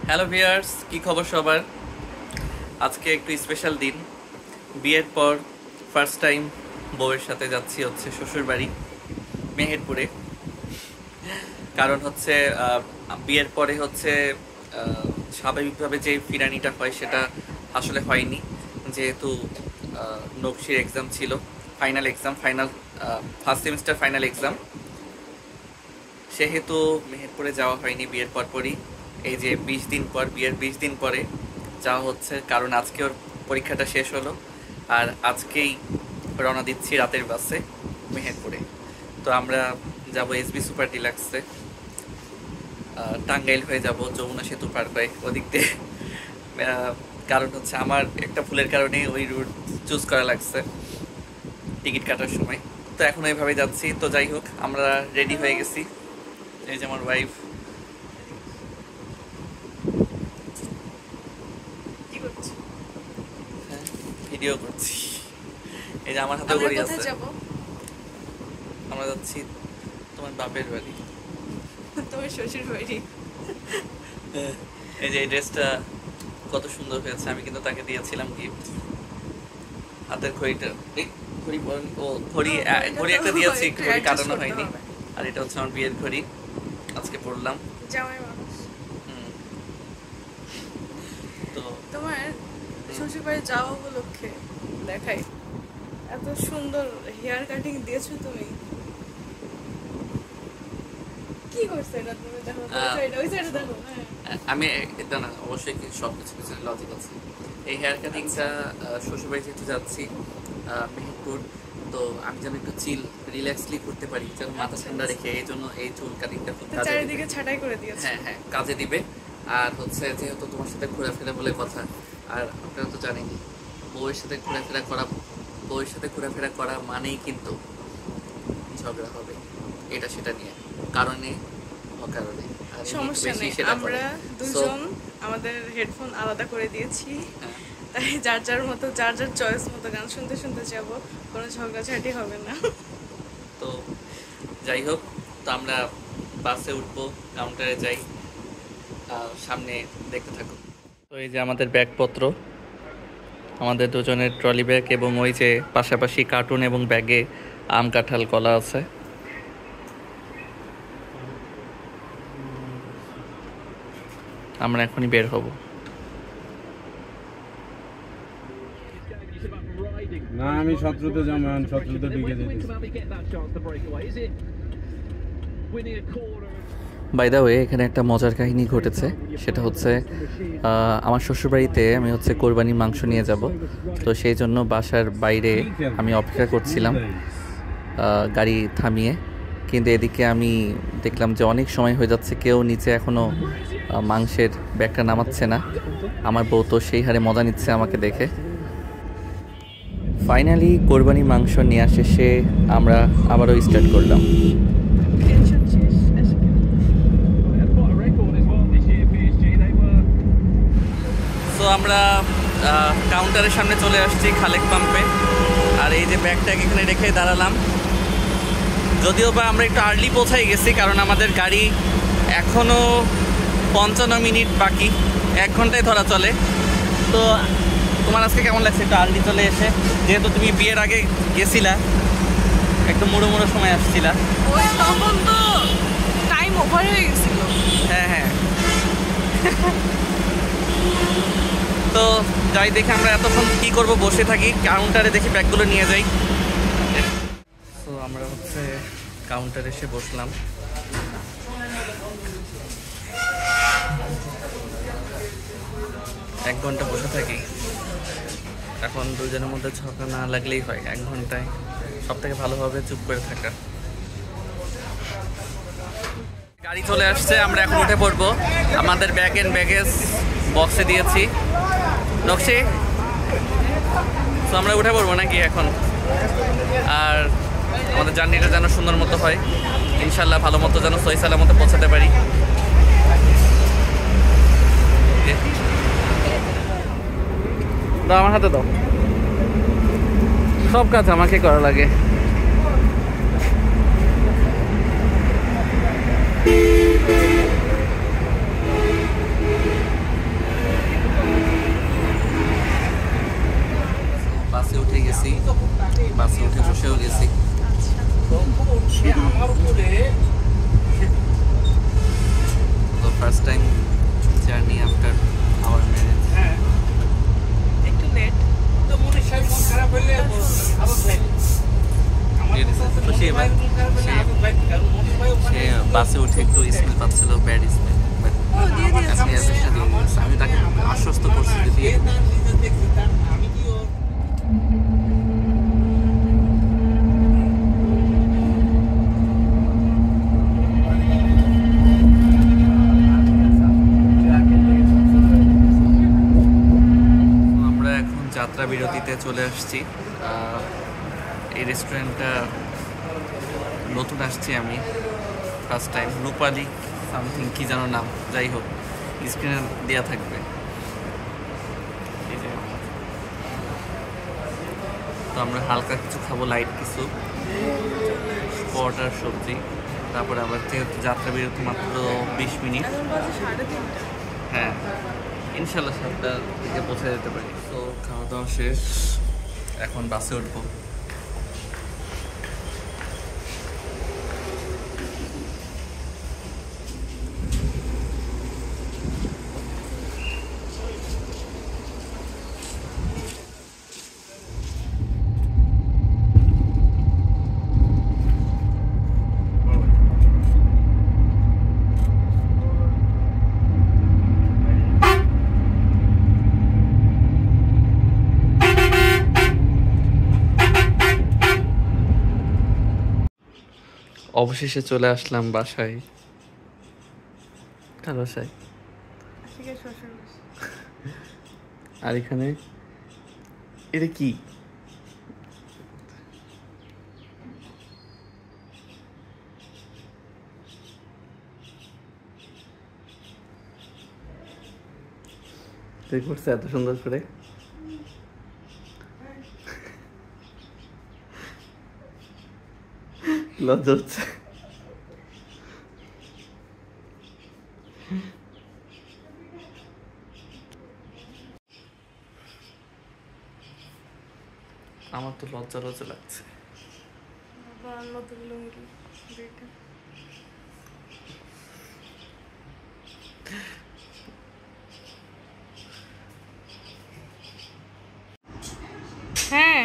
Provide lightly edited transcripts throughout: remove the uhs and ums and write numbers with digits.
Hello viewers, কি খবর সবার? আজকে একটু স্পেশাল দিন। বিয়ের পর ফার্স্ট টাইম বউয়ের সাথে যাচ্ছি হচ্ছে শ্বশুর বাড়ি মেহেরপুরে। কারণ হচ্ছে বিয়ের পরে হচ্ছে স্বাভাবিকভাবে যে ফিরানিটা হয় সেটা আসলে হয়নি, যেহেতু নকশির এক্সাম ছিল, final first semester final exam, সেহেতু মেহেরপুরে যাওয়া হয়নি বিয়ের পরপরই। এই যে 20 দিন পর, বিয়ের 20 দিন পরে যাওয়া হচ্ছে, কারণ আজকে ওর পরীক্ষাটা শেষ হলো আর আজকেই রওনা দিচ্ছি রাতের বাসে মেহেরপুরে। তো আমরা যাব এসবি সুপার ডিলাক্সে, টাঙ্গাইল হয়ে যাব, যমুনা সেতু পার করে ওদিক দিয়ে। কারণ হচ্ছে আমার একটা ভুলের কারণে ওই রুট চুজ করা লাগছে টিকিট কাটার সময়। তো এখন ওইভাবে যাচ্ছি। তো যাই হোক, আমরা রেডি হয়ে গেছি। এই যে আমার ওয়াইফ ভিডিও করছি। এই যে আমার হাতে ঘড়ি আছে। আমরা যাচ্ছি তোমার বাপের বাড়ি, তোমার শ্বশুর বাড়ি। এই যে এই ড্রেসটা কত সুন্দর হয়েছে, আমি কিন্তু তাকে দিয়েছিলাম গিফট। হাতের ঘড়িটা ঘড়ি একটা দিয়েছি, ঘড়ি কাটানো হয়নি। আর এটা হচ্ছে আমার বিয়ের ঘড়ি, আজকে পরলাম। জামাই মানুষ। তো তোমার শ্বশুর বাড়ি যাওয়া উপলক্ষে দেখাই, এত সুন্দর হেয়ার কাটিং দিয়েছো তুমি। কি করছো এটা তুমি? দেখো ওই সাইডে দেখো। আমি এটা না, অবশ্যই সব কিছু পিছনে লজিক আছে। এই হেয়ার কাটিংটা শ্বশুরবাড়ি যেহেতু যাচ্ছি মেহেরপুর, তো আমি যেন একটু চিল রিল্যাক্সলি করতে পারি, যেন মাথা ঠান্ডা রেখে, এই জন্য এই চুল কাটিংটা খুব কাজে দিবে। চারিদিকে ছাঁটাই করে দিয়েছে। হ্যাঁ হ্যাঁ, কাজে দিবে। আর হচ্ছে যেহেতু তোমার সাথে ঘোরাফেরা বলে কথা, আর আপনারা তো জানেনই বউয়ের সাথে ঘোরাফেরা করা মানেই কিন্তু ঝগড়া হবে, এটা সেটা নিয়ে, কারণে অকারণে। সমস্যা নেই, আমরা দুজন আমাদের হেডফোন আলাদা করে দিয়েছি, তাই যার যার মতো যার যার চয়েস মতো গান শুনতে শুনতে যাব, কোনো ঝগড়াঝাটি হবে না। তো যাই হোক, তো আমরা বাসে উঠবো, কাউন্টারে যাই, সামনে দেখতে থাকো। তো এই যে আমাদের ব্যাগপত্র, আমাদের দুজনের ট্রলি ব্যাগ, এবং ওই যে পাশাপাশি কার্টুন এবং ব্যাগে আম কাঁঠাল কলা আছে। আমরা এখনই বের হব। না, আমি 17তে যাবো, 17তে ঢুকে যেতে। বাই দ্য ওয়ে, এখানে একটা মজার কাহিনী ঘটেছে। সেটা হচ্ছে আমার শ্বশুরবাড়িতে আমি হচ্ছে কোরবানির মাংস নিয়ে যাব, তো সেই জন্য বাসার বাইরে আমি অপেক্ষা করছিলাম গাড়ি থামিয়ে। কিন্তু এদিকে আমি দেখলাম যে অনেক সময় হয়ে যাচ্ছে, কেউ নিচে এখনও মাংসের ব্যাগটা নামাচ্ছে না। আমার বউ তো সেই হারে মজা নিচ্ছে আমাকে দেখে। ফাইনালি কোরবানি মাংস নেওয়া শেষে আমরা আবারও স্টার্ট করলাম। তো আমরা কাউন্টারের সামনে চলে আসছি, খালেক পাম্পে। আর এই যে ব্যাগটা এখানে রেখে দাঁড়ালাম। যদিও বা আমরা একটু আর্লি পৌঁছাই গেছি, কারণ আমাদের গাড়ি এখনও 55 মিনিট বাকি, 1 ঘন্টায় ধরা চলে। তো তোমার আজকে কেমন লাগছে একটু আর্লি চলে এসে? যেহেতু তুমি বিয়ের আগে গেছিলা, একটু মুড়ো মুড়ো সময় আসছিলা। ওই তখন তো টাইম ওভার হয়ে গেছিল। হ্যাঁ হ্যাঁ। তো যাই, দেখে আমরা এতক্ষণ কি করব, বসে থাকি, কাউন্টারে দেখি ব্যাগগুলো নিয়ে যাই। তো আমরা হচ্ছে কাউন্টারে এসে বসলাম। 1 ঘন্টা বসে থাকি। এখন দুজনের মধ্যে ঝগড়া না লাগলেই হয়, 1 ঘন্টায় সব থেকে ভালো হবে চুপ করে থাকা। গাড়ি চলে আসছে, আমরা এখন উঠে পড়বো। আমাদের ব্যাগ এন্ড ব্যাগেজ বক্সে দিয়েছি। নকশি, তো আমরা উঠে পড়বো নাকি এখন? আর আমাদের জার্নিটা যেন সুন্দর মতো হয়, ইনশাল্লাহ ভালো মতো যেন সহি সালামতে পৌঁছাতে পারি। দাও আমার হাতে, দাও। সব কাজ আমাকে করা লাগে। First time journey after our marriage. একটু লেট। সে বাসে উঠে একটু স্মেল পাচ্ছিল, ব্যাড স্মেল, বাট ও দিয়ে দিয়েছে। আমি তাকে আশ্বস্ত করছি যে দিয়ে দিবো। আমরা এখন যাত্রা বিরতিতে চলে আসছি। এই রেস্টুরেন্টটা নতুন আসছি আমি, ফার্স্ট টাইম। রূপালি সামথিং কি যেন নাম, যাই হোক স্ক্রিনে দেওয়া থাকবে। এই যে তো আমরা হালকা কিছু খাবো, লাইট কিছু, পরোটার সবজি। তারপরে আবার যেহেতু যাত্রা বিরতি মাত্র 20 মিনিট, এখন বাজে 3:30। হ্যাঁ ইনশাল্লাহ 7টার দিকে পৌঁছে যেতে পারি। তো খাওয়া দাওয়া শেষ, এখন বাসে উঠবো। অবশেষে চলে আসলাম বাসায়। কার বাসায়? আশিকের শ্বশুর বাসা। আর এখানে এটা কি? তুই করছে এত সুন্দর করে। লজ্জা হচ্ছে। আমার তো লজ্জা লজ্জা লাগছে। আবার নতুন লুঙ্গি দুইটা। হ্যাঁ,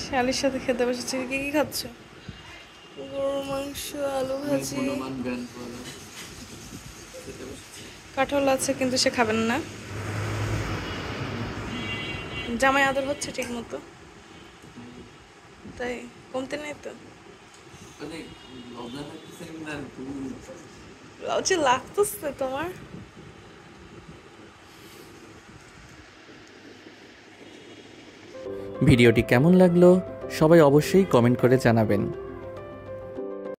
শালির সাথে খেতে বসেছি। কি কি খাচ্ছ? গরুর মাংস, আলু ভাজি, কাঁঠাল আছে কিন্তু সে খাবেন না। জামাই আদর হচ্ছে ঠিক মতো? তাই কমতে নেই তো? লজ্জা লাগতেছে তোমার? ভিডিওটি কেমন লাগলো সবাই অবশ্যই কমেন্ট করে জানাবেন।